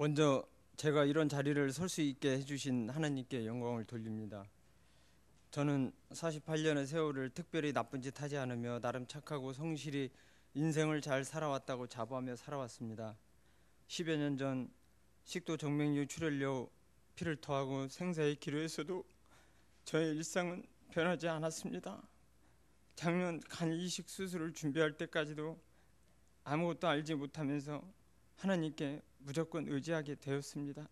먼저 제가 이런 자리를 설 수 있게 해주신 하나님께 영광을 돌립니다. 저는 48년의 세월을 특별히 나쁜 짓 하지 않으며 나름 착하고 성실히 인생을 잘 살아왔다고 자부하며 살아왔습니다. 10여 년 전 식도 정맥류 출혈로 피를 토하고 생사의 기로에서도 저의 일상은 변하지 않았습니다. 작년 간 이식 수술을 준비할 때까지도 아무것도 알지 못하면서 하나님께 무조건 의지하게 되었습니다.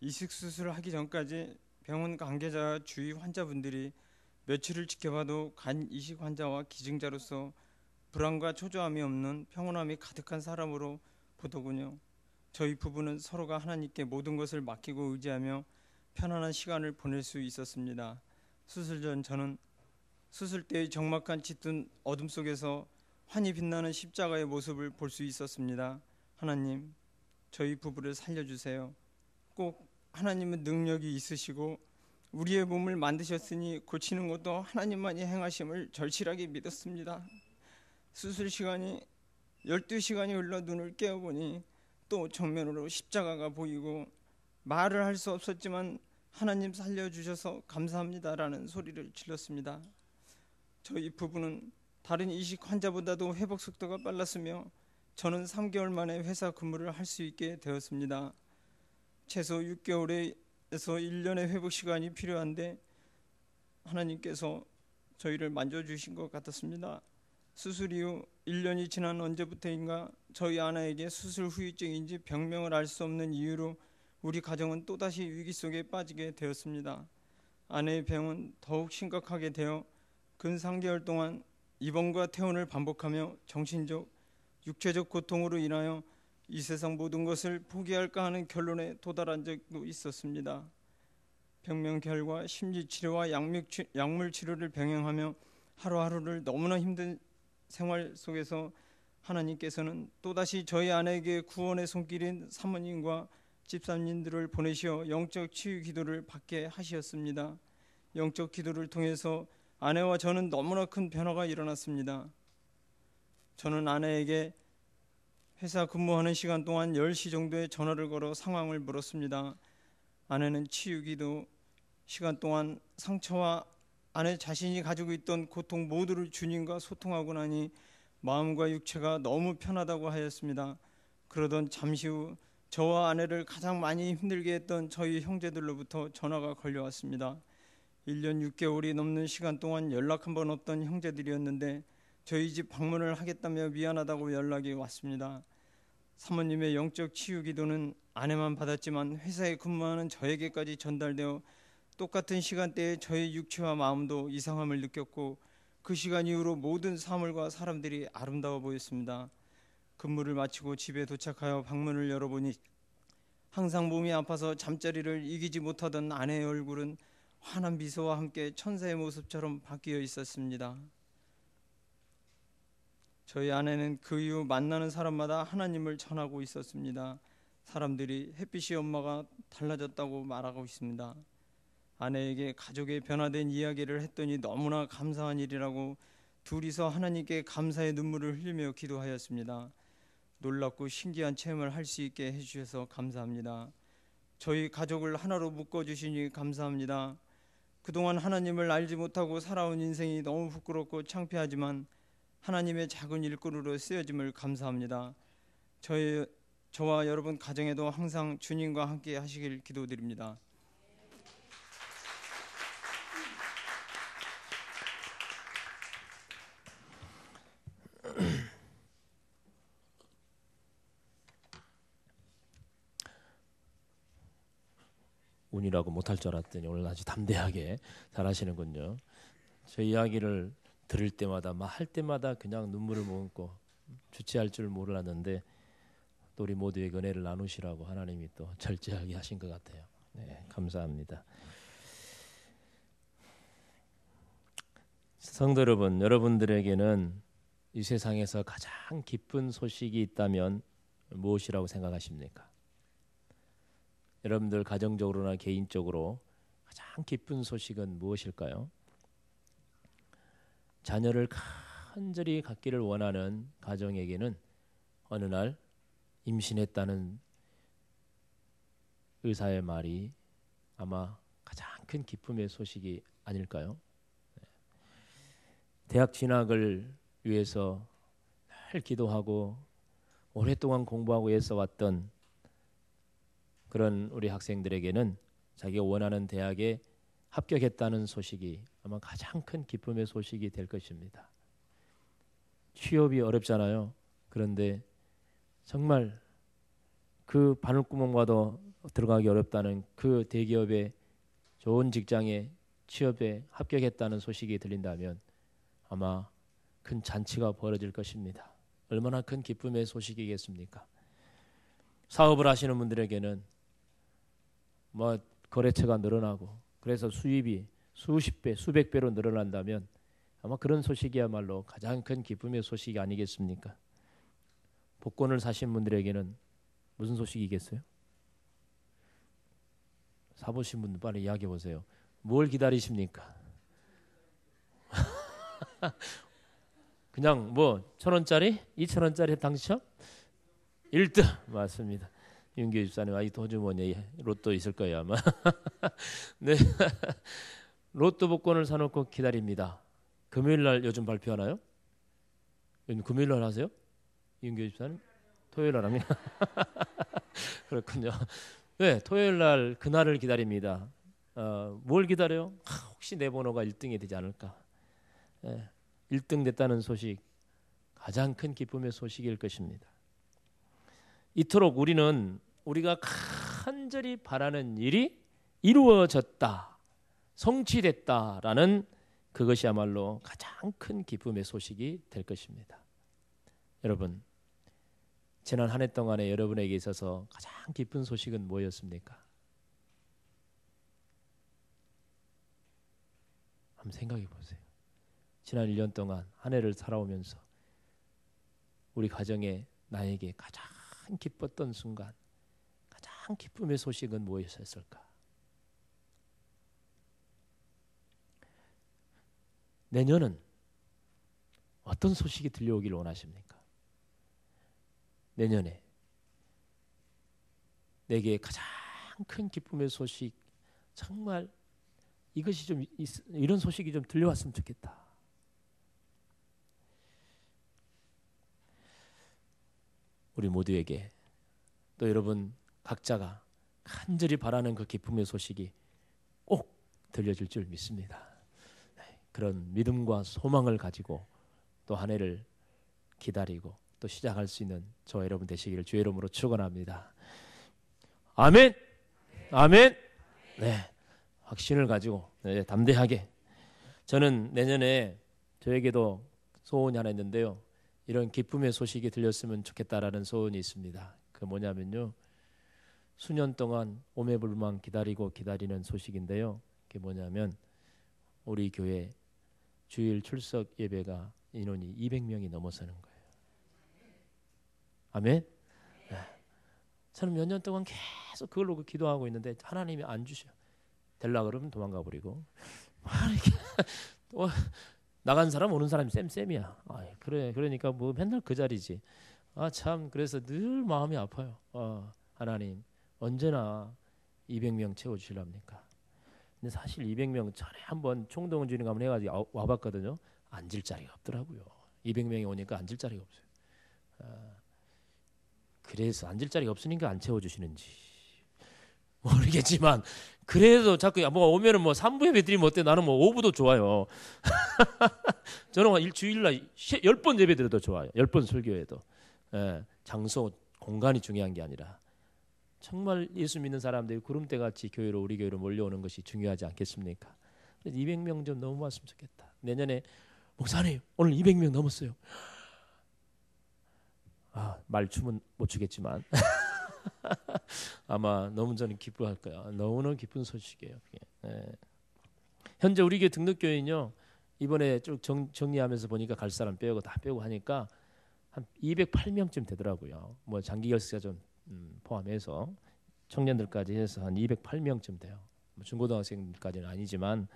이식 수술을 하기 전까지 병원 관계자와 주위 환자분들이 며칠을 지켜봐도 간 이식 환자와 기증자로서 불안과 초조함이 없는 평온함이 가득한 사람으로 보더군요. 저희 부부는 서로가 하나님께 모든 것을 맡기고 의지하며 편안한 시간을 보낼 수 있었습니다. 수술 전 저는 수술 때의 적막한 짙은 어둠 속에서 환히 빛나는 십자가의 모습을 볼 수 있었습니다. 하나님, 저희 부부를 살려주세요. 꼭 하나님은 능력이 있으시고 우리의 몸을 만드셨으니 고치는 것도 하나님만이 행하심을 절실하게 믿었습니다. 수술 시간이 12시간이 흘러 눈을 깨어보니 또 정면으로 십자가가 보이고 말을 할 수 없었지만 하나님 살려주셔서 감사합니다라는 소리를 질렀습니다. 저희 부부는 다른 이식 환자보다도 회복 속도가 빨랐으며 저는 3개월 만에 회사 근무를 할 수 있게 되었습니다. 최소 6개월에서 1년의 회복 시간이 필요한데 하나님께서 저희를 만져주신 것 같았습니다. 수술 이후 1년이 지난 언제부터인가 저희 아내에게 수술 후유증인지 병명을 알 수 없는 이유로 우리 가정은 또다시 위기 속에 빠지게 되었습니다. 아내의 병은 더욱 심각하게 되어 근 3개월 동안 입원과 퇴원을 반복하며 정신적, 육체적 고통으로 인하여 이 세상 모든 것을 포기할까 하는 결론에 도달한 적도 있었습니다. 병명 결과 심리치료와 약물 치료를 병행하며 하루하루를 너무나 힘든 생활 속에서 하나님께서는 또다시 저희 아내에게 구원의 손길인 사모님과 집사님들을 보내시어 영적 치유 기도를 받게 하셨습니다. 영적 기도를 통해서 아내와 저는 너무나 큰 변화가 일어났습니다. 저는 아내에게 회사 근무하는 시간 동안 10시 정도에 전화를 걸어 상황을 물었습니다. 아내는 치유기도 시간 동안 상처와 아내 자신이 가지고 있던 고통 모두를 주님과 소통하고 나니 마음과 육체가 너무 편하다고 하였습니다. 그러던 잠시 후 저와 아내를 가장 많이 힘들게 했던 저희 형제들로부터 전화가 걸려왔습니다. 1년 6개월이 넘는 시간 동안 연락 한 번 없던 형제들이었는데 저희 집 방문을 하겠다며 미안하다고 연락이 왔습니다. 사모님의 영적 치유 기도는 아내만 받았지만 회사에 근무하는 저에게까지 전달되어 똑같은 시간대에 저의 육체와 마음도 이상함을 느꼈고 그 시간 이후로 모든 사물과 사람들이 아름다워 보였습니다. 근무를 마치고 집에 도착하여 방문을 열어보니 항상 몸이 아파서 잠자리를 이기지 못하던 아내의 얼굴은 환한 미소와 함께 천사의 모습처럼 바뀌어 있었습니다. 저희 아내는 그 이후 만나는 사람마다 하나님을 전하고 있었습니다. 사람들이 햇빛이 엄마가 달라졌다고 말하고 있습니다. 아내에게 가족의 변화된 이야기를 했더니 너무나 감사한 일이라고 둘이서 하나님께 감사의 눈물을 흘리며 기도하였습니다. 놀랍고 신기한 체험을 할 수 있게 해주셔서 감사합니다. 저희 가족을 하나로 묶어주시니 감사합니다. 그동안 하나님을 알지 못하고 살아온 인생이 너무 부끄럽고 창피하지만 하나님의 작은 일꾼으로 쓰여짐을 감사합니다. 저와 여러분 가정에도 항상 주님과 함께 하시길 기도드립니다. 운이라고 못할 줄 알았더니 오늘 아주 담대하게 잘하시는군요. 저 이야기를 들을 때마다 할 때마다 그냥 눈물을 머금고 주체할 줄 몰랐는데 또 우리 모두에게 은혜를 나누시라고 하나님이 또 절제하게 하신 것 같아요. 네, 감사합니다. 성도 여러분, 여러분들에게는 이 세상에서 가장 기쁜 소식이 있다면 무엇이라고 생각하십니까? 여러분들 가정적으로나 개인적으로 가장 기쁜 소식은 무엇일까요? 자녀를 간절히 갖기를 원하는 가정에게는 어느 날 임신했다는 의사의 말이 아마 가장 큰 기쁨의 소식이 아닐까요? 대학 진학을 위해서 늘 기도하고 오랫동안 공부하고 애써 왔던 그런 우리 학생들에게는 자기가 원하는 대학에 합격했다는 소식이 아마 가장 큰 기쁨의 소식이 될 것입니다. 취업이 어렵잖아요. 그런데 정말 그 바늘구멍과도 들어가기 어렵다는 그 대기업의 좋은 직장에 취업에 합격했다는 소식이 들린다면 아마 큰 잔치가 벌어질 것입니다. 얼마나 큰 기쁨의 소식이겠습니까? 사업을 하시는 분들에게는 뭐 거래처가 늘어나고 그래서 수입이 수십 배, 수백 배로 늘어난다면 아마 그런 소식이야말로 가장 큰 기쁨의 소식이 아니겠습니까? 복권을 사신 분들에게는 무슨 소식이겠어요? 사보신 분들 빨리 이야기해 보세요. 뭘 기다리십니까? 그냥 뭐 1,000원짜리, 2,000원짜리 당첨? 1등 맞습니다. 윤규 집사님 아이 도주머니에 로또 있을 거예요 아마. 네, 로또 복권을 사놓고 기다립니다. 금요일 날 요즘 발표하나요? 금요일 날 하세요? 윤규 집사님? 토요일 날 합니다. 그렇군요. 네, 토요일 날 그날을 기다립니다. 뭘 기다려요? 혹시 내 번호가 1등이 되지 않을까? 1등 됐다는 소식 가장 큰 기쁨의 소식일 것입니다. 이토록 우리가 간절히 바라는 일이 이루어졌다, 성취됐다라는 그것이야말로 가장 큰 기쁨의 소식이 될 것입니다. 여러분, 지난 한 해 동안에 여러분에게 있어서 가장 기쁜 소식은 뭐였습니까? 한번 생각해 보세요. 지난 1년 동안 한 해를 살아오면서 우리 가정에 나에게 가장 기뻤던 순간, 가장 기쁨의 소식은 무엇이었을까? 내년은 어떤 소식이 들려오기를 원하십니까? 내년에 내게 가장 큰 기쁨의 소식, 정말 이것이 좀 이런 소식이 좀 들려왔으면 좋겠다. 우리 모두에게 또 여러분 각자가 간절히 바라는 그 기쁨의 소식이 꼭 들려줄 줄 믿습니다. 그런 믿음과 소망을 가지고 또 한 해를 기다리고 또 시작할 수 있는 저와 여러분 되시기를 주의 이름으로 축원합니다. 아멘. 아멘. 네, 확신을 가지고 담대하게. 저는 내년에 저에게도 소원이 하나 있는데요. 이런 기쁨의 소식이 들렸으면 좋겠다라는 소원이 있습니다. 그 뭐냐면요, 수년 동안 오매불망 기다리는 소식인데요. 그게 뭐냐면 우리 교회 주일 출석 예배가 인원이 200명이 넘어서는 거예요. 아멘. 네. 저는 몇 년 동안 계속 그걸로 기도하고 있는데 하나님이 안 주셔. 될라 그러면 도망가 버리고 이렇게 또 나간 사람 오는 사람이 쌤이야. 그래, 그러니까 뭐 맨날 그 자리지. 참 그래서 늘 마음이 아파요. 하나님 언제나 200명 채워주실랍니까? 근데 사실 200명 전에 한번 총동원 주님 한번 해가지고 와봤거든요. 앉을 자리가 없더라고요. 200명이 오니까 앉을 자리가 없어요. 그래서 앉을 자리가 없으니까 안 채워주시는지 모르겠지만 그래도 자꾸 뭐 오면은 뭐 3부 예배 드리면 어때? 나는 뭐 5부도 좋아요. 저는 일주일날 10번 예배 드려도 좋아요. 10번 설교해도. 장소, 공간이 중요한 게 아니라 정말 예수 믿는 사람들이 구름대같이 우리 교회로 몰려오는 것이 중요하지 않겠습니까? 200명 좀 넘어왔으면 좋겠다. 내년에 목사님 오늘 200명 넘었어요. 말춤은 못 추겠지만 아마 너무 저는 기뻐할 거야. 너무너무 기쁜 소식이에요. 현재 우리 교회 등록교인요, 이번에 쭉 정리하면서 보니까 갈 사람 빼고 다 빼고 하니까 한 208명쯤 되더라고요. 뭐 장기 결석자 좀 포함해서 청년들까지 해서 한 208명쯤 돼요. 뭐 중고등학생까지는 아니지만,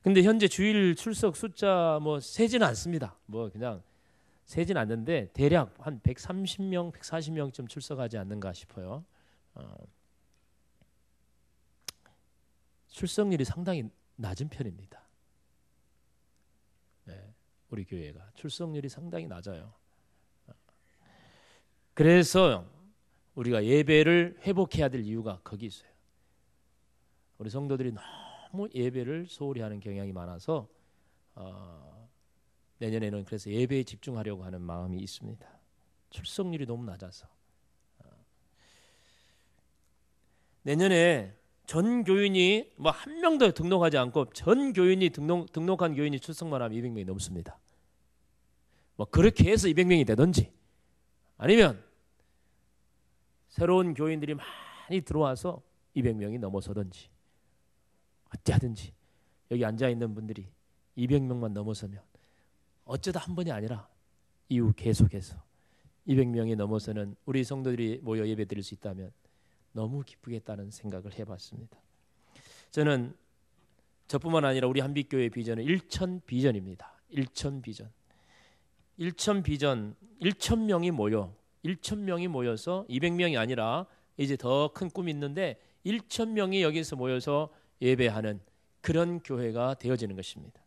근데 현재 주일 출석 숫자 뭐 세지는 않습니다. 뭐 그냥 세진 않는데 대략 한 130명, 140명쯤 출석하지 않는가 싶어요. 출석률이 상당히 낮은 편입니다. 네, 우리 교회가 출석률이 상당히 낮아요. 그래서 우리가 예배를 회복해야 될 이유가 거기 있어요. 우리 성도들이 너무 예배를 소홀히 하는 경향이 많아서 내년에는 그래서 예배에 집중하려고 하는 마음이 있습니다. 출석률이 너무 낮아서. 내년에 전 교인이 뭐 한 명도 등록하지 않고 전 교인이 등록한 교인이 출석만 하면 200명이 넘습니다. 뭐 그렇게 해서 200명이 되든지 아니면 새로운 교인들이 많이 들어와서 200명이 넘어서든지 어찌하든지 여기 앉아있는 분들이 200명만 넘어서면 어쩌다 한 번이 아니라 이후 계속해서 200명이 넘어서는 우리 성도들이 모여 예배 드릴 수 있다면 너무 기쁘겠다는 생각을 해봤습니다. 저는 저뿐만 아니라 우리 한빛교회 비전은 1천 비전입니다. 1천 비전. 1천 비전 1,000명이 모여서 200명이 아니라 이제 더 큰 꿈이 있는데 1,000명이 여기서 모여서 예배하는 그런 교회가 되어지는 것입니다.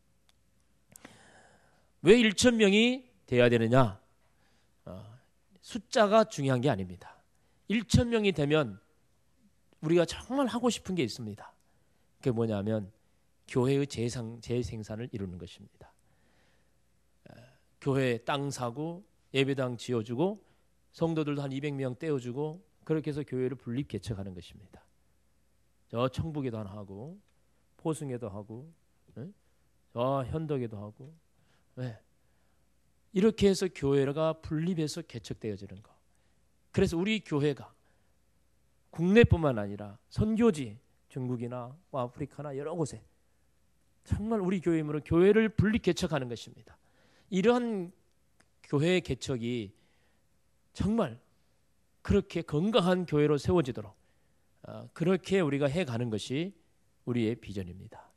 왜 1,000명이 되어야 되느냐? 숫자가 중요한 게 아닙니다. 1,000명이 되면 우리가 정말 하고 싶은 게 있습니다. 그게 뭐냐면 교회의 재생산을 이루는 것입니다. 교회 땅 사고 예배당 지어주고 성도들도 한 200명 떼어주고 그렇게 해서 교회를 분립 개척하는 것입니다. 저 청북에도 하나 하고 포승에도 하고 저 현덕에도 하고 이렇게 해서 교회가 분립해서 개척되어지는 거. 그래서 우리 교회가 국내뿐만 아니라 선교지 중국이나 아프리카나 여러 곳에 정말 우리 교회 힘으로 교회를 분립 개척하는 것입니다. 이러한 교회 개척이 정말 그렇게 건강한 교회로 세워지도록 그렇게 우리가 해가는 것이 우리의 비전입니다.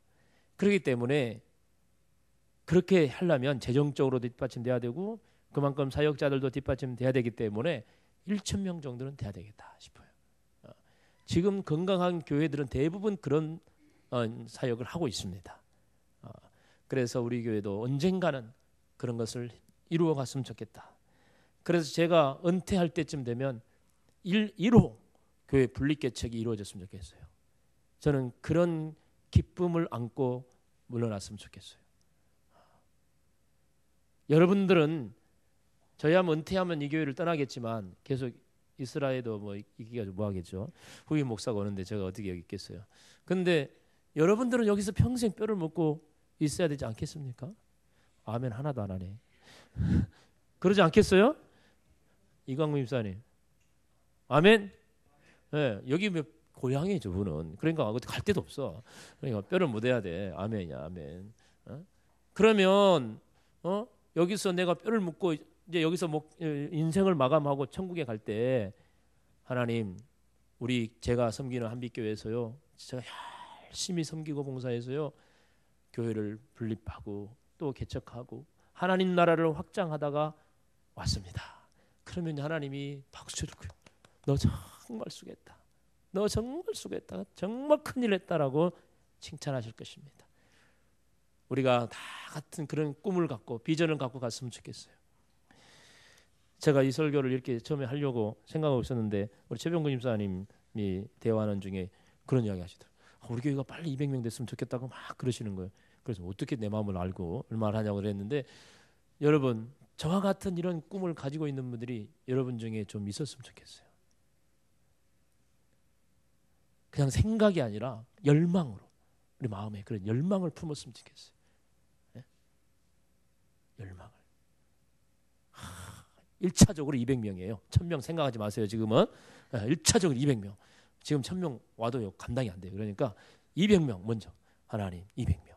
그렇기 때문에 그렇게 하려면 재정적으로도 뒷받침돼야 되고 그만큼 사역자들도 뒷받침돼야 되기 때문에 1,000명 정도는 돼야 되겠다 싶어요. 지금 건강한 교회들은 대부분 그런 사역을 하고 있습니다. 그래서 우리 교회도 언젠가는 그런 것을 이루어 갔으면 좋겠다. 그래서 제가 은퇴할 때쯤 되면 1호 교회 분립개척이 이루어졌으면 좋겠어요. 저는 그런 기쁨을 안고 물러났으면 좋겠어요. 여러분들은 저야 은퇴하면 이 교회를 떠나겠지만 계속 이스라엘도 뭐 있기가 뭐 하겠죠. 후임 목사가 오는데 제가 어떻게 여기 있겠어요. 근데 여러분들은 여기서 평생 뼈를 먹고 있어야 되지 않겠습니까? 아멘 하나도 안 하네. 그러지 않겠어요? 이광무 집사님. 아멘. 네, 여기 고향이에요 저분은. 그러니까 어디 갈 데도 없어. 그러니까 뼈를 묻어야 돼. 아멘이야 아멘. 그러면 여기서 내가 뼈를 묻고 이제 여기서 인생을 마감하고 천국에 갈 때 하나님 제가 섬기는 한빛교회에서요 제가 열심히 섬기고 봉사해서요 교회를 분립하고 또 개척하고 하나님 나라를 확장하다가 왔습니다. 그러면 하나님이 박수를 쳐주고요. 너 정말 수고했다. 너 정말 수고했다. 정말 큰일 했다라고 칭찬하실 것입니다. 우리가 다 같은 그런 꿈을 갖고 비전을 갖고 갔으면 좋겠어요. 제가 이 설교를 이렇게 처음에 하려고 생각하고 있었는데 우리 최병근 집사님이 대화하는 중에 그런 이야기 하시더라고요. 우리 교회가 빨리 200명 됐으면 좋겠다고 막 그러시는 거예요. 그래서 어떻게 내 마음을 알고 얼마나 하냐고 그랬는데 여러분 저와 같은 이런 꿈을 가지고 있는 분들이 여러분 중에 좀 있었으면 좋겠어요. 그냥 생각이 아니라 열망으로 우리 마음에 그런 열망을 품었으면 좋겠어요. 네? 열망을. 1차적으로 200명이에요. 1,000명 생각하지 마세요. 지금은 1차적으로 200명. 지금 1,000명 와도 감당이 안 돼요. 그러니까 200명 먼저. 하나님 200명.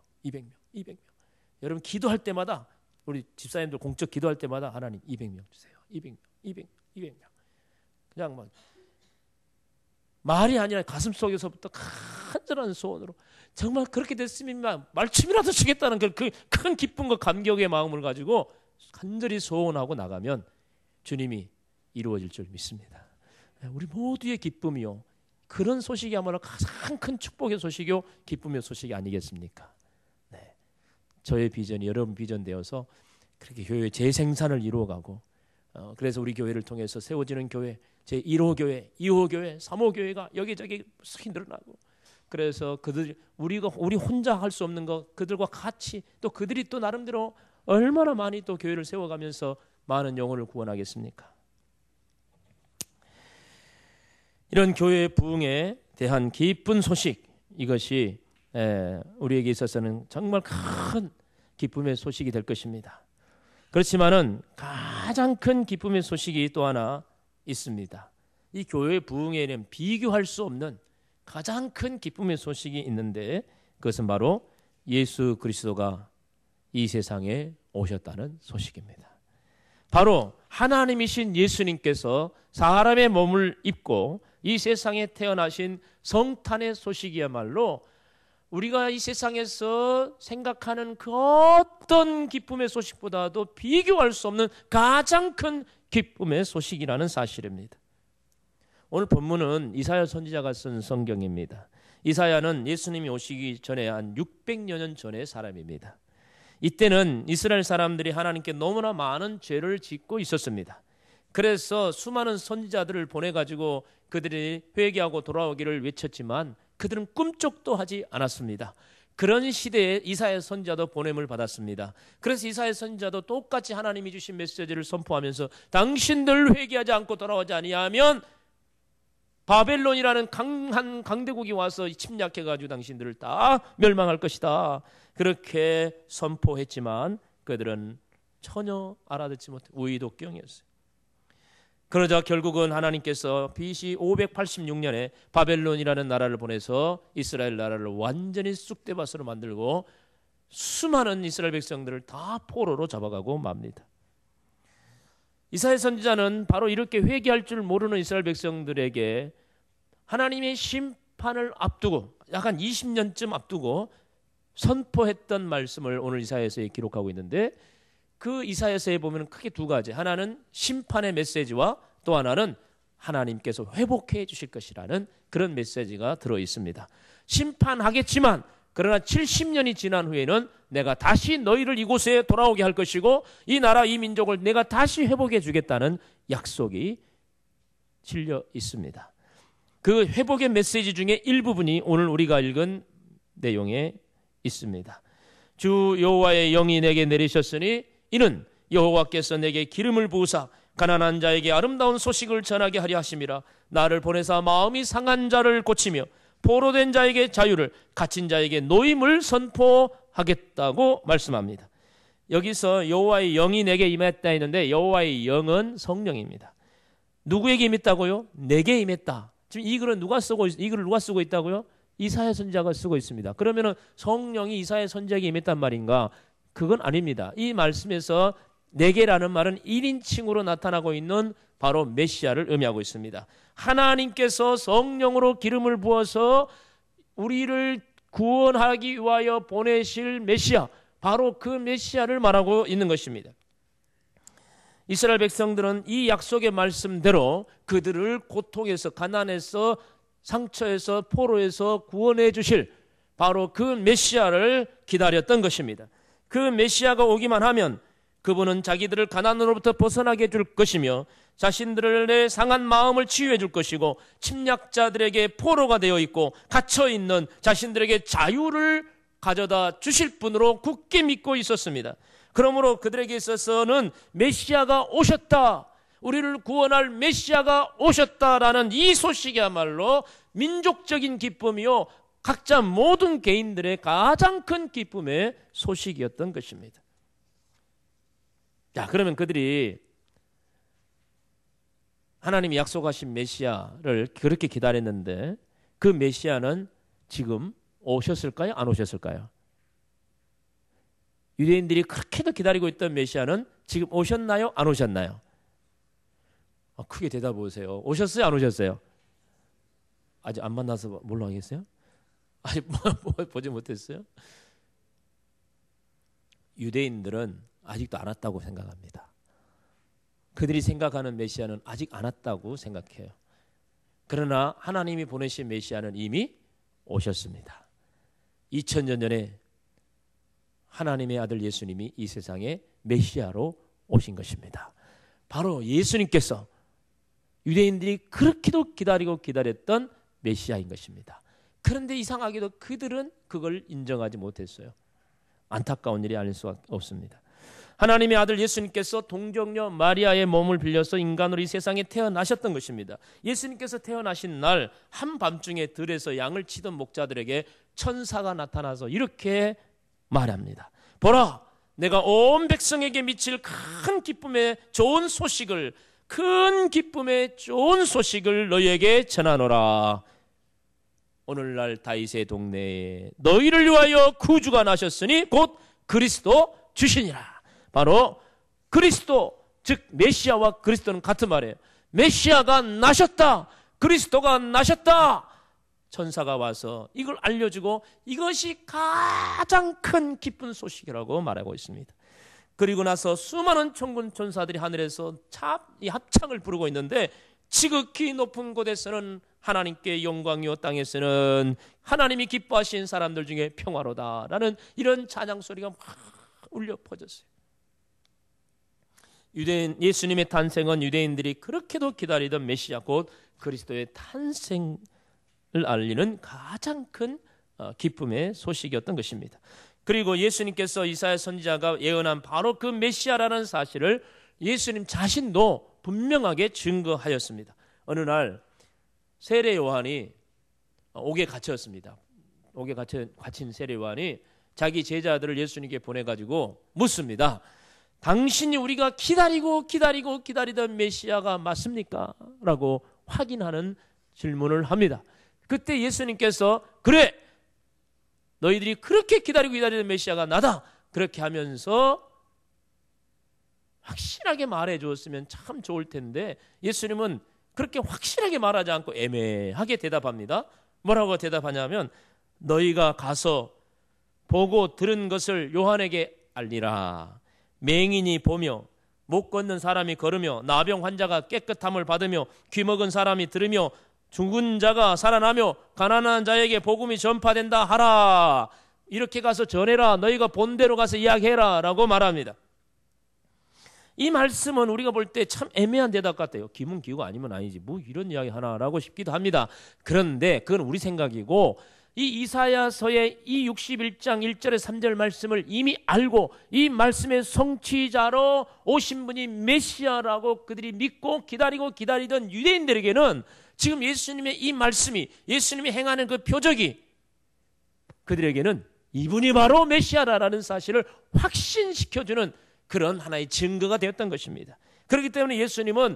여러분 기도할 때마다 우리 집사님들 공적 기도할 때마다 하나님 200명 주세요. 200명. 그냥 막 말이 아니라 가슴 속에서부터 간절한 소원으로 정말 그렇게 됐으면 말춤이라도 추겠다는 그 큰 기쁨과 감격의 마음을 가지고 간절히 소원하고 나가면 주님이 이루어질 줄 믿습니다. 우리 모두의 기쁨이요. 그런 소식이야말로 가장 큰 축복의 소식이요 기쁨의 소식이 아니겠습니까? 네. 저의 비전이 여러분 비전 되어서 그렇게 교회 재생산을 이루어가고 그래서 우리 교회를 통해서 세워지는 교회 제1호 교회, 2호 교회, 3호 교회가 여기저기 늘어나고 그래서 우리 혼자 할 수 없는 것 그들과 같이 또 그들이 또 나름대로 얼마나 많이 또 교회를 세워가면서 많은 영혼을 구원하겠습니까? 이런 교회의 부흥에 대한 기쁜 소식 이것이 우리에게 있어서는 정말 큰 기쁨의 소식이 될 것입니다. 그렇지만은 가장 큰 기쁨의 소식이 또 하나 있습니다. 이 교회의 부흥에는 비교할 수 없는 가장 큰 기쁨의 소식이 있는데 그것은 바로 예수 그리스도가 이 세상에 오셨다는 소식입니다. 바로 하나님이신 예수님께서 사람의 몸을 입고 이 세상에 태어나신 성탄의 소식이야말로 우리가 이 세상에서 생각하는 그 어떤 기쁨의 소식보다도 비교할 수 없는 가장 큰 기쁨의 소식이라는 사실입니다. 오늘 본문은 이사야 선지자가 쓴 성경입니다. 이사야는 예수님이 오시기 전에 한 600여 년 전의 사람입니다. 이때는 이스라엘 사람들이 하나님께 너무나 많은 죄를 짓고 있었습니다. 그래서 수많은 선지자들을 보내가지고 그들이 회개하고 돌아오기를 외쳤지만 그들은 꿈쩍도 하지 않았습니다. 그런 시대에 이사야 선지자도 보냄을 받았습니다. 그래서 이사야 선지자도 똑같이 하나님이 주신 메시지를 선포하면서 당신들 회개하지 않고 돌아오지 아니하면 바벨론이라는 강한 강대국이 와서 침략해가지고 당신들을 다 멸망할 것이다. 그렇게 선포했지만 그들은 전혀 알아듣지 못해 우의독경이었어요. 그러자 결국은 하나님께서 BC 586년에 바벨론이라는 나라를 보내서 이스라엘 나라를 완전히 쑥대밭으로 만들고 수많은 이스라엘 백성들을 다 포로로 잡아가고 맙니다. 이사야 선지자는 바로 이렇게 회개할 줄 모르는 이스라엘 백성들에게 하나님의 심판을 앞두고 약간 20년쯤 앞두고 선포했던 말씀을 오늘 이사야서에 기록하고 있는데 그 이사야서에 보면 크게 두 가지, 하나는 심판의 메시지와 또 하나는 하나님께서 회복해 주실 것이라는 그런 메시지가 들어 있습니다. 심판하겠지만 그러나 70년이 지난 후에는 내가 다시 너희를 이곳에 돌아오게 할 것이고 이 나라 이 민족을 내가 다시 회복해 주겠다는 약속이 실려 있습니다. 그 회복의 메시지 중에 일부분이 오늘 우리가 읽은 내용에 있습니다. 주 여호와의 영이 내게 내리셨으니 이는 여호와께서 내게 기름을 부으사 가난한 자에게 아름다운 소식을 전하게 하려 하심이라. 나를 보내사 마음이 상한 자를 고치며 포로된 자에게 자유를, 갇힌 자에게 노임을 선포하겠다고 말씀합니다. 여기서 여호와의 영이 내게 임했다 했는데 여호와의 영은 성령입니다. 누구에게 임했다고요? 내게 임했다. 지금 이 글을 누가 쓰고 있다고요? 이사야 선지자가 쓰고 있습니다. 그러면은 성령이 이사야 선지자에게 임했단 말인가? 그건 아닙니다. 이 말씀에서 내게라는 말은 1인칭으로 나타나고 있는 바로 메시아를 의미하고 있습니다. 하나님께서 성령으로 기름을 부어서 우리를 구원하기 위하여 보내실 메시아, 바로 그 메시아를 말하고 있는 것입니다. 이스라엘 백성들은 이 약속의 말씀대로 그들을 고통에서, 가난에서, 상처에서, 포로에서 구원해 주실 바로 그 메시아를 기다렸던 것입니다. 그 메시아가 오기만 하면 그분은 자기들을 가난으로부터 벗어나게 해줄 것이며 자신들의 상한 마음을 치유해 줄 것이고 침략자들에게 포로가 되어 있고 갇혀 있는 자신들에게 자유를 가져다 주실 분으로 굳게 믿고 있었습니다. 그러므로 그들에게 있어서는 메시아가 오셨다, 우리를 구원할 메시아가 오셨다라는 이 소식이야말로 민족적인 기쁨이요 각자 모든 개인들의 가장 큰 기쁨의 소식이었던 것입니다. 자, 그러면 그들이 하나님이 약속하신 메시아를 그렇게 기다렸는데 그 메시아는 지금 오셨을까요? 안 오셨을까요? 유대인들이 그렇게도 기다리고 있던 메시아는 지금 오셨나요? 안 오셨나요? 크게 대답해 보세요. 오셨어요? 안 오셨어요? 아직 안 만나서 뭘로 하겠어요? 아직 보지 못했어요? 유대인들은 아직도 안 왔다고 생각합니다. 그들이 생각하는 메시아는 아직 안 왔다고 생각해요. 그러나 하나님이 보내신 메시아는 이미 오셨습니다. 2000년 전에 하나님의 아들 예수님이 이 세상에 메시아로 오신 것입니다. 바로 예수님께서 유대인들이 그렇게도 기다리고 기다렸던 메시아인 것입니다. 그런데 이상하게도 그들은 그걸 인정하지 못했어요. 안타까운 일이 아닐 수 없습니다. 하나님의 아들 예수님께서 동정녀 마리아의 몸을 빌려서 인간으로 이 세상에 태어나셨던 것입니다. 예수님께서 태어나신 날 한밤중에 들에서 양을 치던 목자들에게 천사가 나타나서 이렇게 말합니다. 보라, 내가 온 백성에게 미칠 큰 기쁨의 좋은 소식을, 큰 기쁨의 좋은 소식을 너희에게 전하노라. 오늘날 다윗의 동네에 너희를 위하여 구주가 나셨으니 곧 그리스도 주시니라. 바로 그리스도, 즉 메시아와 그리스도는 같은 말이에요. 메시아가 나셨다, 그리스도가 나셨다. 천사가 와서 이걸 알려주고 이것이 가장 큰 기쁜 소식이라고 말하고 있습니다. 그리고 나서 수많은 천군 천사들이 하늘에서 이 합창을 부르고 있는데, 지극히 높은 곳에서는 하나님께 영광이요, 땅에서는 하나님이 기뻐하신 사람들 중에 평화로다라는 이런 찬양 소리가 막 울려 퍼졌어요. 예수님의 탄생은 유대인들이 그렇게도 기다리던 메시아 곧 그리스도의 탄생을 알리는 가장 큰 기쁨의 소식이었던 것입니다. 그리고 예수님께서 이사야 선지자가 예언한 바로 그 메시아라는 사실을 예수님 자신도 분명하게 증거하였습니다. 어느 날 세례 요한이 옥에 갇혔습니다. 옥에 갇힌 세례 요한이 자기 제자들을 예수님께 보내가지고 묻습니다. 당신이 우리가 기다리던 메시아가 맞습니까? 라고 확인하는 질문을 합니다. 그때 예수님께서 그래, 너희들이 그렇게 기다리던 메시아가 나다, 그렇게 하면서 확실하게 말해 주었으면 참 좋을 텐데 예수님은 그렇게 확실하게 말하지 않고 애매하게 대답합니다. 뭐라고 대답하냐면, 너희가 가서 보고 들은 것을 요한에게 알리라. 맹인이 보며, 못 걷는 사람이 걸으며, 나병 환자가 깨끗함을 받으며, 귀먹은 사람이 들으며, 죽은 자가 살아나며, 가난한 자에게 복음이 전파된다 하라. 이렇게 가서 전해라. 너희가 본 대로 가서 이야기해라 라고 말합니다. 이 말씀은 우리가 볼 때 참 애매한 대답 같아요. 기문 기우가 아니면 아니지, 뭐 이런 이야기 하나라고 싶기도 합니다. 그런데 그건 우리 생각이고, 이 이사야서의 이 61장 1절에 3절 말씀을 이미 알고 이 말씀의 성취자로 오신 분이 메시아라고 그들이 믿고 기다리던 유대인들에게는 지금 예수님의 이 말씀이, 예수님이 행하는 그 표적이 그들에게는 이분이 바로 메시아라는 사실을 확신시켜주는 그런 하나의 증거가 되었던 것입니다. 그렇기 때문에 예수님은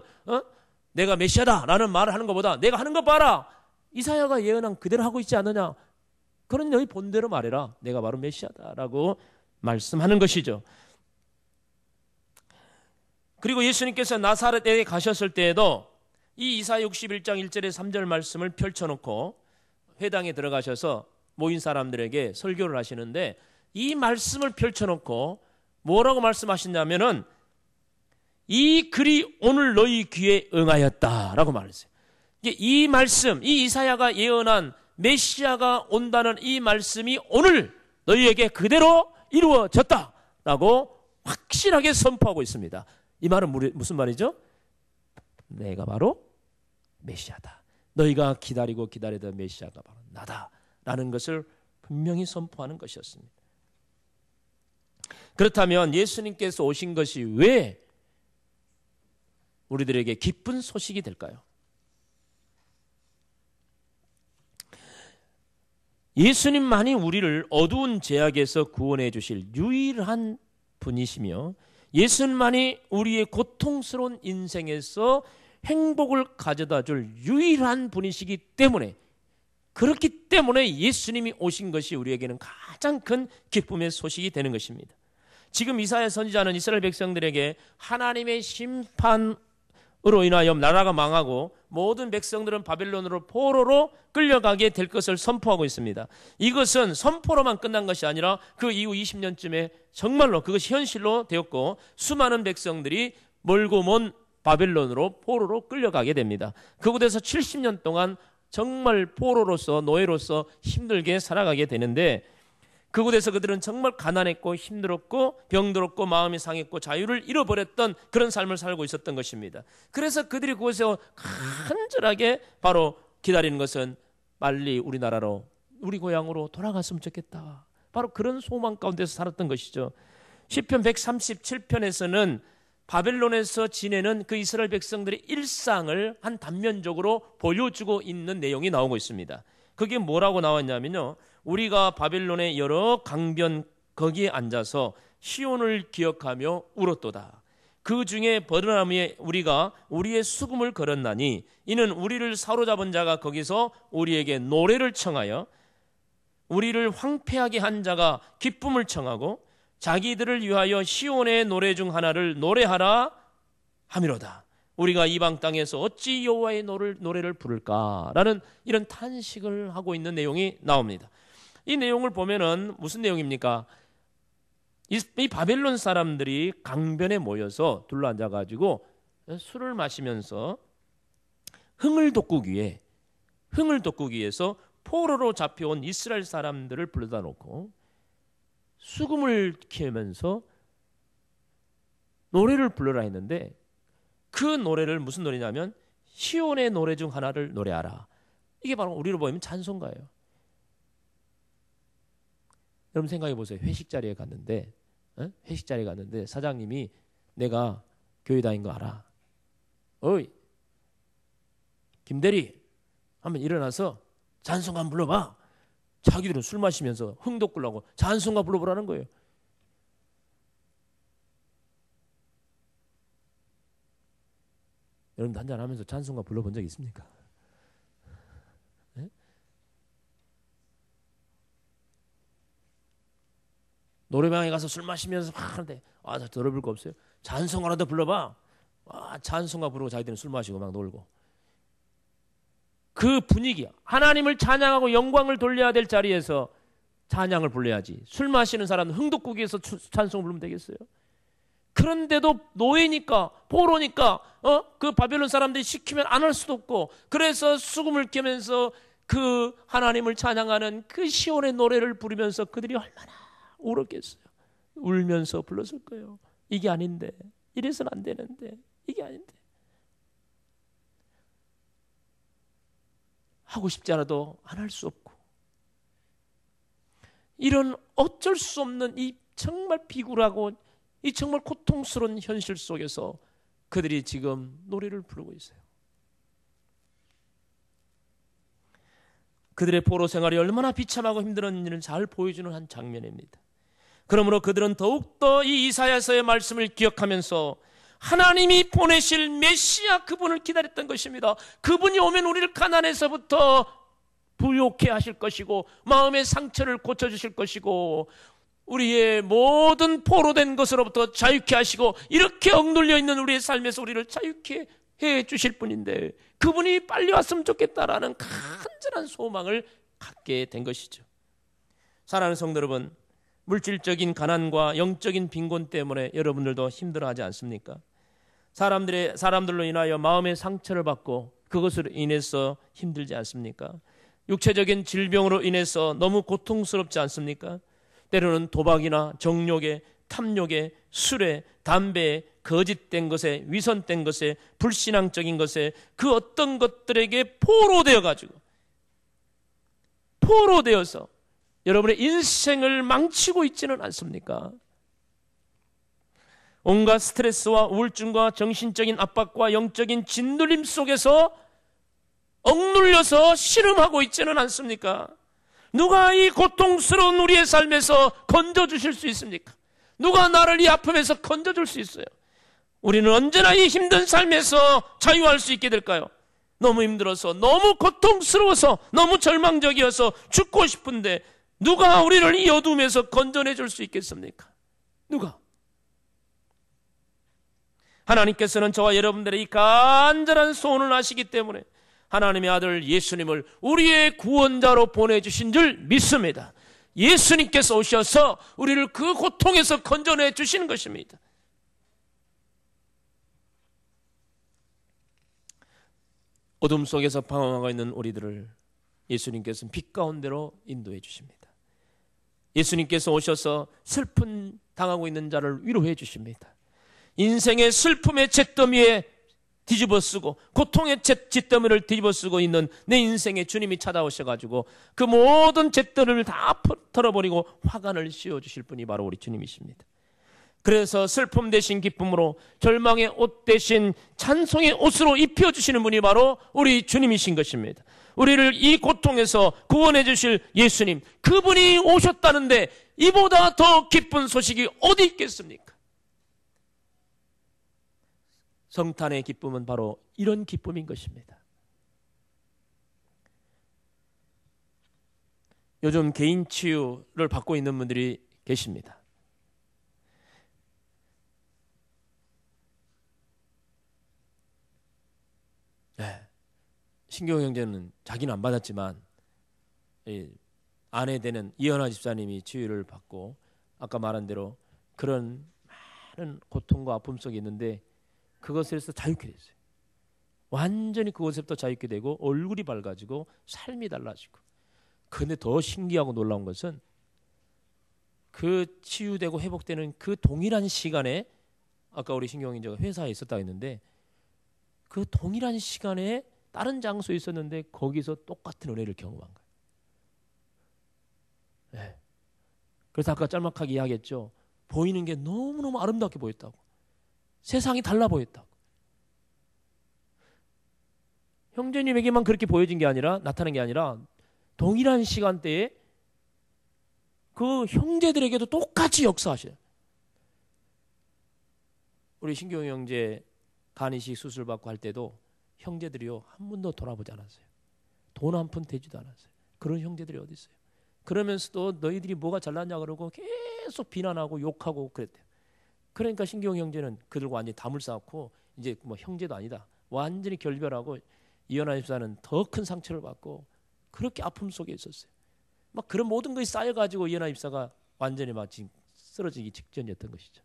내가 메시아다라는 말을 하는 것보다 내가 하는 것 봐라, 이사야가 예언한 그대로 하고 있지 않느냐, 그러니 너희 본대로 말해라, 내가 바로 메시아다라고 말씀하는 것이죠. 그리고 예수님께서 나사렛에 가셨을 때에도 이 이사야 61장 1절에 3절 말씀을 펼쳐놓고 회당에 들어가셔서 모인 사람들에게 설교를 하시는데, 이 말씀을 펼쳐놓고 뭐라고 말씀하셨냐면은, 이 글이 오늘 너희 귀에 응하였다라고 말했어요. 이 말씀, 이 이사야가 예언한 메시아가 온다는 이 말씀이 오늘 너희에게 그대로 이루어졌다라고 확실하게 선포하고 있습니다. 이 말은 무슨 말이죠? 내가 바로 메시아다. 너희가 기다리던 메시아가 바로 나다라는 것을 분명히 선포하는 것이었습니다. 그렇다면 예수님께서 오신 것이 왜 우리들에게 기쁜 소식이 될까요? 예수님만이 우리를 어두운 죄악에서 구원해 주실 유일한 분이시며, 예수님만이 우리의 고통스러운 인생에서 행복을 가져다 줄 유일한 분이시기 때문에, 그렇기 때문에 예수님이 오신 것이 우리에게는 가장 큰 기쁨의 소식이 되는 것입니다. 지금 이사야 선지자는 이스라엘 백성들에게 하나님의 심판으로 인하여 나라가 망하고 모든 백성들은 바벨론으로 포로로 끌려가게 될 것을 선포하고 있습니다. 이것은 선포로만 끝난 것이 아니라 그 이후 20년쯤에 정말로 그것이 현실로 되었고, 수많은 백성들이 멀고 먼 바벨론으로 포로로 끌려가게 됩니다. 그곳에서 70년 동안 정말 포로로서 노예로서 힘들게 살아가게 되는데 그곳에서 그들은 정말 가난했고 힘들었고 병들었고 마음이 상했고 자유를 잃어버렸던 그런 삶을 살고 있었던 것입니다. 그래서 그들이 그곳에서 간절하게 바로 기다리는 것은 빨리 우리나라로 우리 고향으로 돌아갔으면 좋겠다. 바로 그런 소망 가운데서 살았던 것이죠. 시편 137편에서는 바벨론에서 지내는 그 이스라엘 백성들의 일상을 한 단면적으로 보여주고 있는 내용이 나오고 있습니다. 그게 뭐라고 나왔냐면요, 우리가 바벨론의 여러 강변 거기에 앉아서 시온을 기억하며 울었도다. 그 중에 버르나무에 우리가 우리의 수금을 걸었나니 이는 우리를 사로잡은 자가 거기서 우리에게 노래를 청하여 우리를 황폐하게 한 자가 기쁨을 청하고 자기들을 위하여 시온의 노래 중 하나를 노래하라 함이로다. 우리가 이방 땅에서 어찌 여호와의 노래를 부를까라는 이런 탄식을 하고 있는 내용이 나옵니다. 이 내용을 보면은 무슨 내용입니까? 이 바벨론 사람들이 강변에 모여서 둘러앉아가지고 술을 마시면서 흥을 돋구기 위해서 포로로 잡혀온 이스라엘 사람들을 불러다 놓고 수금을 키우면서 노래를 불러라 했는데 그 노래를 무슨 노래냐면 시온의 노래 중 하나를 노래하라. 이게 바로 우리로 보면 찬송가예요. 여러분 생각해 보세요. 회식 자리에 갔는데 사장님이 내가 교회 다닌 거 알아. 어이 김대리 한번 일어나서 찬송가 한번 불러봐. 자기들은 술 마시면서 흥 돋구려고 찬송가 불러보라는 거예요. 여러분 한잔하면서 찬송가 불러본 적 있습니까? 네? 노래방에 가서 술 마시면서 막 하는데 나 들어볼 거 없어요. 찬송가라도 불러봐. 찬송가 부르고 자기들은 술 마시고 막 놀고. 그 분위기, 하나님을 찬양하고 영광을 돌려야 될 자리에서 찬양을 불러야지. 술 마시는 사람은 흥돋구기 위해서 찬송을 부르면 되겠어요? 그런데도 노예니까 포로니까 그 바벨론 사람들이 시키면 안 할 수도 없고 그래서 수금을 켜면서 그 하나님을 찬양하는 그 시온의 노래를 부르면서 그들이 얼마나 울었겠어요. 울면서 불렀을 거예요. 이게 아닌데, 이래서는 안 되는데, 이게 아닌데. 하고 싶지 않아도 안 할 수 없고 이런 어쩔 수 없는 이 정말 비굴하고 이 정말 고통스러운 현실 속에서 그들이 지금 노래를 부르고 있어요. 그들의 포로 생활이 얼마나 비참하고 힘들었는지를 잘 보여주는 한 장면입니다. 그러므로 그들은 더욱더 이 이사야서의 말씀을 기억하면서 하나님이 보내실 메시아 그분을 기다렸던 것입니다. 그분이 오면 우리를 가난에서부터 부욕해 하실 것이고 마음의 상처를 고쳐주실 것이고 우리의 모든 포로된 것으로부터 자유케 하시고 이렇게 억눌려 있는 우리의 삶에서 우리를 자유케 해 주실 분인데 그분이 빨리 왔으면 좋겠다라는 간절한 소망을 갖게 된 것이죠. 사랑하는 성도 여러분, 물질적인 가난과 영적인 빈곤 때문에 여러분들도 힘들어하지 않습니까? 사람들로 인하여 마음의 상처를 받고 그것으로 인해서 힘들지 않습니까? 육체적인 질병으로 인해서 너무 고통스럽지 않습니까? 때로는 도박이나 정욕에, 탐욕에, 술에, 담배에, 거짓된 것에, 위선된 것에, 불신앙적인 것에 그 어떤 것들에게 포로되어서 여러분의 인생을 망치고 있지는 않습니까? 온갖 스트레스와 우울증과 정신적인 압박과 영적인 짓눌림 속에서 억눌려서 신음하고 있지는 않습니까? 누가 이 고통스러운 우리의 삶에서 건져주실 수 있습니까? 누가 나를 이 아픔에서 건져줄 수 있어요? 우리는 언제나 이 힘든 삶에서 자유할 수 있게 될까요? 너무 힘들어서, 너무 고통스러워서, 너무 절망적이어서 죽고 싶은데 누가 우리를 이 어둠에서 건져내줄 수 있겠습니까? 누가? 하나님께서는 저와 여러분들의 이 간절한 소원을 아시기 때문에 하나님의 아들 예수님을 우리의 구원자로 보내주신 줄 믿습니다. 예수님께서 오셔서 우리를 그 고통에서 건져내 주시는 것입니다. 어둠 속에서 방황하고 있는 우리들을 예수님께서는 빛 가운데로 인도해 주십니다. 예수님께서 오셔서 슬픈 당하고 있는 자를 위로해 주십니다. 인생의 슬픔의 잿더미에 뒤집어쓰고 고통의 잿더미를 뒤집어쓰고 있는 내 인생에 주님이 찾아오셔가지고 그 모든 잿더미를 다 털어버리고 화관을 씌워주실 분이 바로 우리 주님이십니다. 그래서 슬픔 대신 기쁨으로 절망의 옷 대신 찬송의 옷으로 입혀주시는 분이 바로 우리 주님이신 것입니다. 우리를 이 고통에서 구원해 주실 예수님, 그분이 오셨다는데 이보다 더 기쁜 소식이 어디 있겠습니까? 성탄의 기쁨은 바로 이런 기쁨인 것입니다. 요즘 개인 치유를 받고 있는 분들이 계십니다. 네. 신경 형제는 자기는 안 받았지만 아내 되는 이현아 집사님이 치유를 받고 아까 말한 대로 그런 많은 고통과 아픔 속에 있는데 그것에서 자유케 됐어요. 완전히 그것에부터 자유케 되고 얼굴이 밝아지고 삶이 달라지고. 그런데 더 신기하고 놀라운 것은 그 치유되고 회복되는 그 동일한 시간에 아까 우리 신경 형제가 회사에 있었다고 했는데 그 동일한 시간에 다른 장소에 있었는데 거기서 똑같은 은혜를 경험한 거예요. 네. 그래서 아까 짤막하게 이야기했죠. 보이는 게 너무너무 아름답게 보였다고. 세상이 달라 보였다고. 형제님에게만 그렇게 보여진 게 아니라 나타난 게 아니라 동일한 시간대에 그 형제들에게도 똑같이 역사하셔요. 우리 신경 형제 간이식 수술 받고 할 때도 형제들이요 한 번도 돌아보지 않았어요. 돈 한 푼 대지도 않았어요. 그런 형제들이 어디 있어요? 그러면서도 너희들이 뭐가 잘났냐 그러고 계속 비난하고 욕하고 그랬대요. 그러니까 신경 형제는 그들과 완전히 담을 쌓고 이제 뭐 형제도 아니다. 완전히 결별하고 이현아 집사는 더 큰 상처를 받고 그렇게 아픔 속에 있었어요. 막 그런 모든 것이 쌓여가지고 이현아 집사가 완전히 막 지금 쓰러지기 직전이었던 것이죠.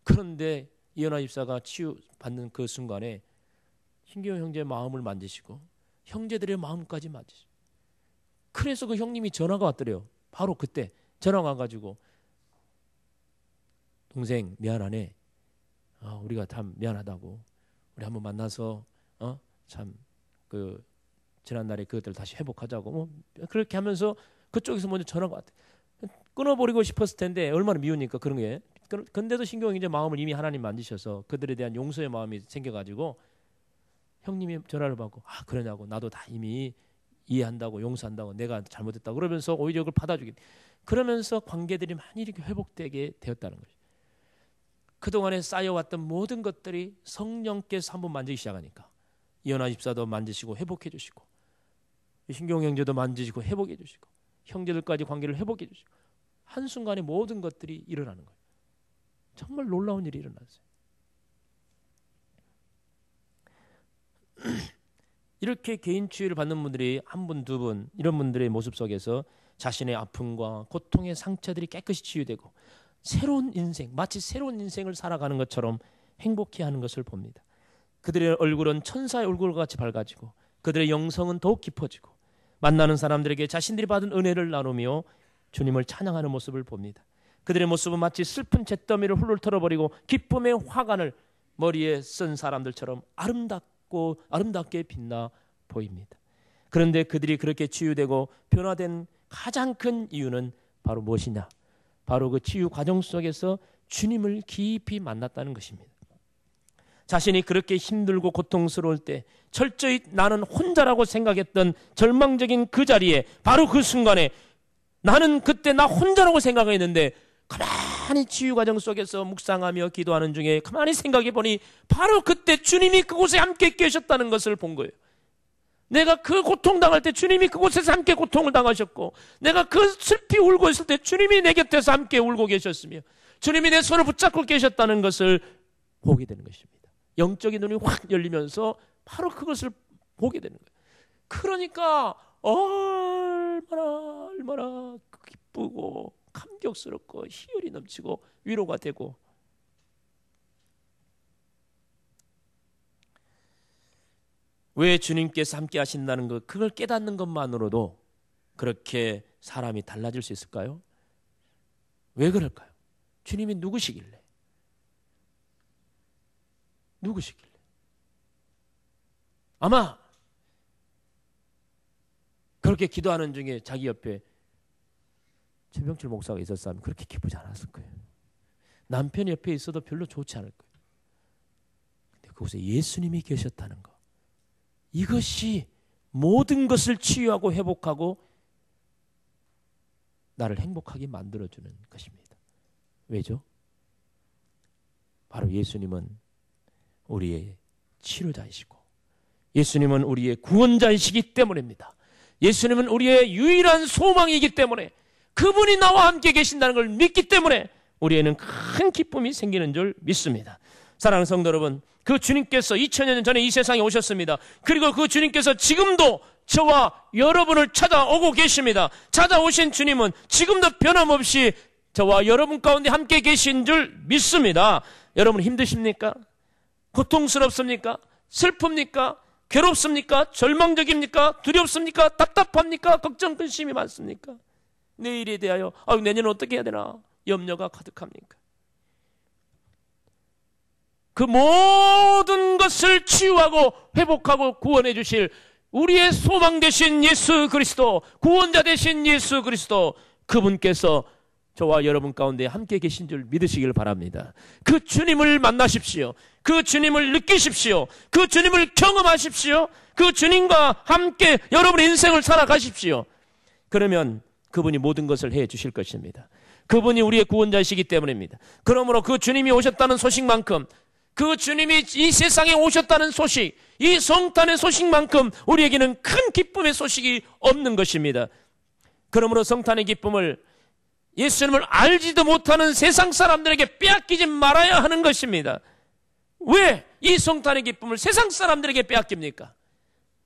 그런데 이현아 집사가 치유받는 그 순간에 신경 형제의 마음을 만지시고 형제들의 마음까지 만지시고 그래서 그 형님이 전화가 왔더래요. 바로 그때 전화가 와가지고 동생 미안하네. 우리가 참 미안하다고. 우리 한번 만나서 참 그 지난날에 그것들 다시 회복하자고 뭐 그렇게 하면서 그쪽에서 먼저 전화가 왔대. 끊어버리고 싶었을 텐데 얼마나 미우니까 그런 게. 근데도 신경이 이제 마음을 이미 하나님 만지셔서 그들에 대한 용서의 마음이 생겨가지고 형님이 전화를 받고 그러냐고 나도 다 이미 이해한다고 용서한다고 내가 잘못했다고 그러면서 오히려 그걸 받아주게 그러면서 관계들이 많이 이렇게 회복되게 되었다는 거죠. 그동안에 쌓여왔던 모든 것들이 성령께서 한번 만지기 시작하니까 이현아 집사도 만지시고 회복해 주시고 신경 형제도 만지시고 회복해 주시고 형제들까지 관계를 회복해 주시고 한순간에 모든 것들이 일어나는 거예요. 정말 놀라운 일이 일어났어요. 이렇게 개인 치유를 받는 분들이 한 분, 두 분 이런 분들의 모습 속에서 자신의 아픔과 고통의 상처들이 깨끗이 치유되고 새로운 인생, 마치 새로운 인생을 살아가는 것처럼 행복해하는 것을 봅니다. 그들의 얼굴은 천사의 얼굴과 같이 밝아지고 그들의 영성은 더욱 깊어지고 만나는 사람들에게 자신들이 받은 은혜를 나누며 주님을 찬양하는 모습을 봅니다. 그들의 모습은 마치 슬픈 잿더미를 훌훌 털어버리고 기쁨의 화관을 머리에 쓴 사람들처럼 아름답게 빛나 보입니다. 그런데 그들이 그렇게 치유되고 변화된 가장 큰 이유는 바로 무엇이냐? 바로 그 치유 과정 속에서 주님을 깊이 만났다는 것입니다. 자신이 그렇게 힘들고 고통스러울 때 철저히 나는 혼자라고 생각했던 절망적인 그 자리에 바로 그 순간에 나는 그때 나 혼자라고 생각했는데 가만히 치유 과정 속에서 묵상하며 기도하는 중에 가만히 생각해 보니 바로 그때 주님이 그곳에 함께 계셨다는 것을 본 거예요. 내가 그 고통당할 때 주님이 그곳에서 함께 고통을 당하셨고 내가 그 슬피 울고 있을 때 주님이 내 곁에서 함께 울고 계셨으며 주님이 내 손을 붙잡고 계셨다는 것을 보게 되는 것입니다. 영적인 눈이 확 열리면서 바로 그것을 보게 되는 거예요. 그러니까 얼마나 기쁘고 감격스럽고 희열이 넘치고 위로가 되고 왜 주님께서 함께 하신다는 것, 그걸 깨닫는 것만으로도 그렇게 사람이 달라질 수 있을까요? 왜 그럴까요? 주님이 누구시길래? 누구시길래? 아마 그렇게 기도하는 중에 자기 옆에 최병철 목사가 있었으면 그렇게 기쁘지 않았을 거예요. 남편이 옆에 있어도 별로 좋지 않을 거예요. 근데 그곳에 예수님이 계셨다는 것, 이것이 모든 것을 치유하고 회복하고 나를 행복하게 만들어주는 것입니다. 왜죠? 바로 예수님은 우리의 치료자이시고 예수님은 우리의 구원자이시기 때문입니다. 예수님은 우리의 유일한 소망이기 때문에, 그분이 나와 함께 계신다는 걸 믿기 때문에 우리에는 큰 기쁨이 생기는 줄 믿습니다. 사랑하는 성도 여러분, 그 주님께서 2000여 년 전에 이 세상에 오셨습니다. 그리고 그 주님께서 지금도 저와 여러분을 찾아오고 계십니다. 찾아오신 주님은 지금도 변함없이 저와 여러분 가운데 함께 계신 줄 믿습니다. 여러분 힘드십니까? 고통스럽습니까? 슬픕니까? 괴롭습니까? 절망적입니까? 두렵습니까? 답답합니까? 걱정, 근심이 많습니까? 내일에 대하여 내년은 어떻게 해야 되나 염려가 가득합니까? 그 모든 것을 치유하고 회복하고 구원해 주실 우리의 소망 되신 예수 그리스도, 구원자 되신 예수 그리스도, 그분께서 저와 여러분 가운데 함께 계신 줄 믿으시길 바랍니다. 그 주님을 만나십시오. 그 주님을 느끼십시오. 그 주님을 경험하십시오. 그 주님과 함께 여러분의 인생을 살아가십시오. 그러면 그분이 모든 것을 해 주실 것입니다. 그분이 우리의 구원자이시기 때문입니다. 그러므로 그 주님이 오셨다는 소식만큼, 그 주님이 이 세상에 오셨다는 소식, 이 성탄의 소식만큼 우리에게는 큰 기쁨의 소식이 없는 것입니다. 그러므로 성탄의 기쁨을 예수님을 알지도 못하는 세상 사람들에게 빼앗기지 말아야 하는 것입니다. 왜 이 성탄의 기쁨을 세상 사람들에게 빼앗깁니까?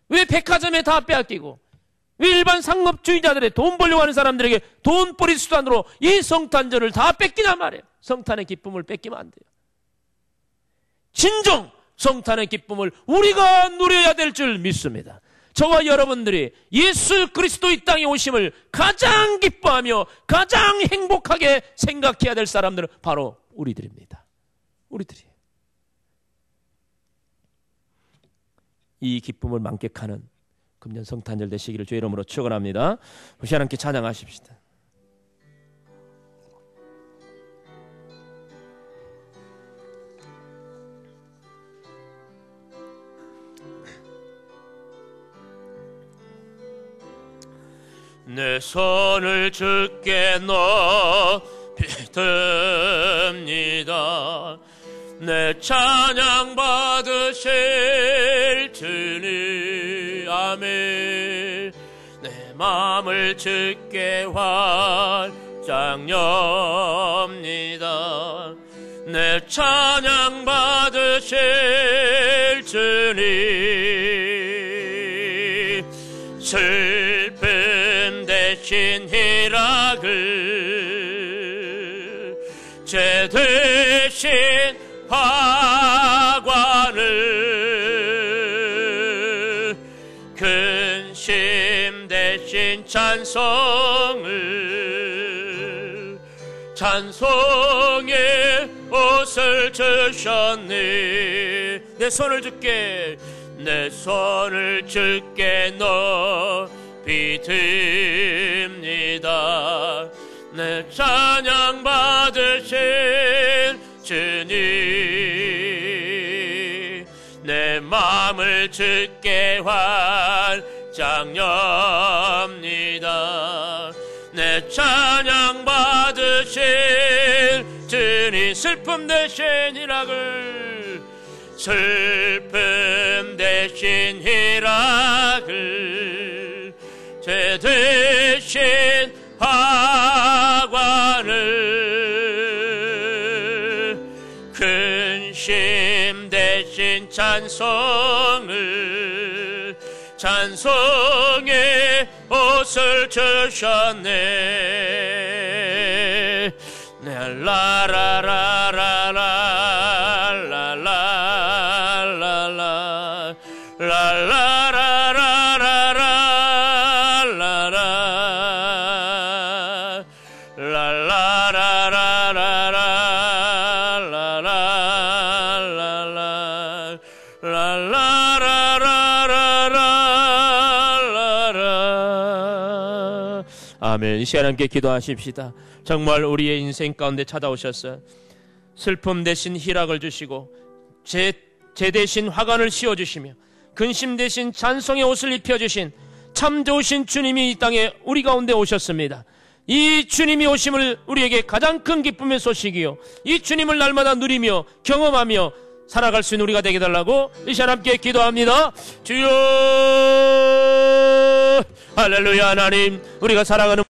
왜 백화점에 다 빼앗기고, 왜 일반 상업주의자들의 돈 벌려고 하는 사람들에게 돈벌이 수단으로 이 성탄절을 다 뺏기냐 말이에요. 성탄의 기쁨을 뺏기면 안 돼요. 진정 성탄의 기쁨을 우리가 누려야 될 줄 믿습니다. 저와 여러분들이 예수 그리스도 이 땅에 오심을 가장 기뻐하며 가장 행복하게 생각해야 될 사람들은 바로 우리들입니다. 우리들이에요. 이 기쁨을 만끽하는 금년 성탄절 되시기를 주의 이름으로 축원합니다. 우리 하나님께 찬양하십시다. 내 손을 주께 높이 듭니다. 내 찬양 받으실 주님, 아멘. 내 마음을 주께 활짝 엽니다. 내 찬양 받으실 주님, 슬픔 대신 희락을, 죄 대신 화관을, 근심 대신 찬송을, 찬송의 옷을 주셨네. 내 손을 주께, 내 손을 주께 높이 듭니다. 내 찬양 받으실 주님, 내 마음을 주께 활짝 엽니다. 내 찬양 받으실 주님, 슬픔 대신 희락을, 슬픔 대신 희락을, 죄 대신 화관을, 근심 대신 찬송을, 찬송의 옷을 주셨네. 라라라라라라라라라 라라라라라라라라 라라라라라라라라라라라. 아멘. 이 시간 함께 기도하십시다. 정말 우리의 인생 가운데 찾아오셨어요. 슬픔 대신 희락을 주시고 제 대신 화관을 씌워주시며 근심 대신 찬송의 옷을 입혀주신 참 좋으신 주님이 이 땅에 우리 가운데 오셨습니다. 이 주님이 오심을 우리에게 가장 큰 기쁨의 소식이요, 이 주님을 날마다 누리며 경험하며 살아갈 수 있는 우리가 되게 달라고 이 시간 함께 기도합니다. 주여, 할렐루야. 하나님, 우리가 사랑하는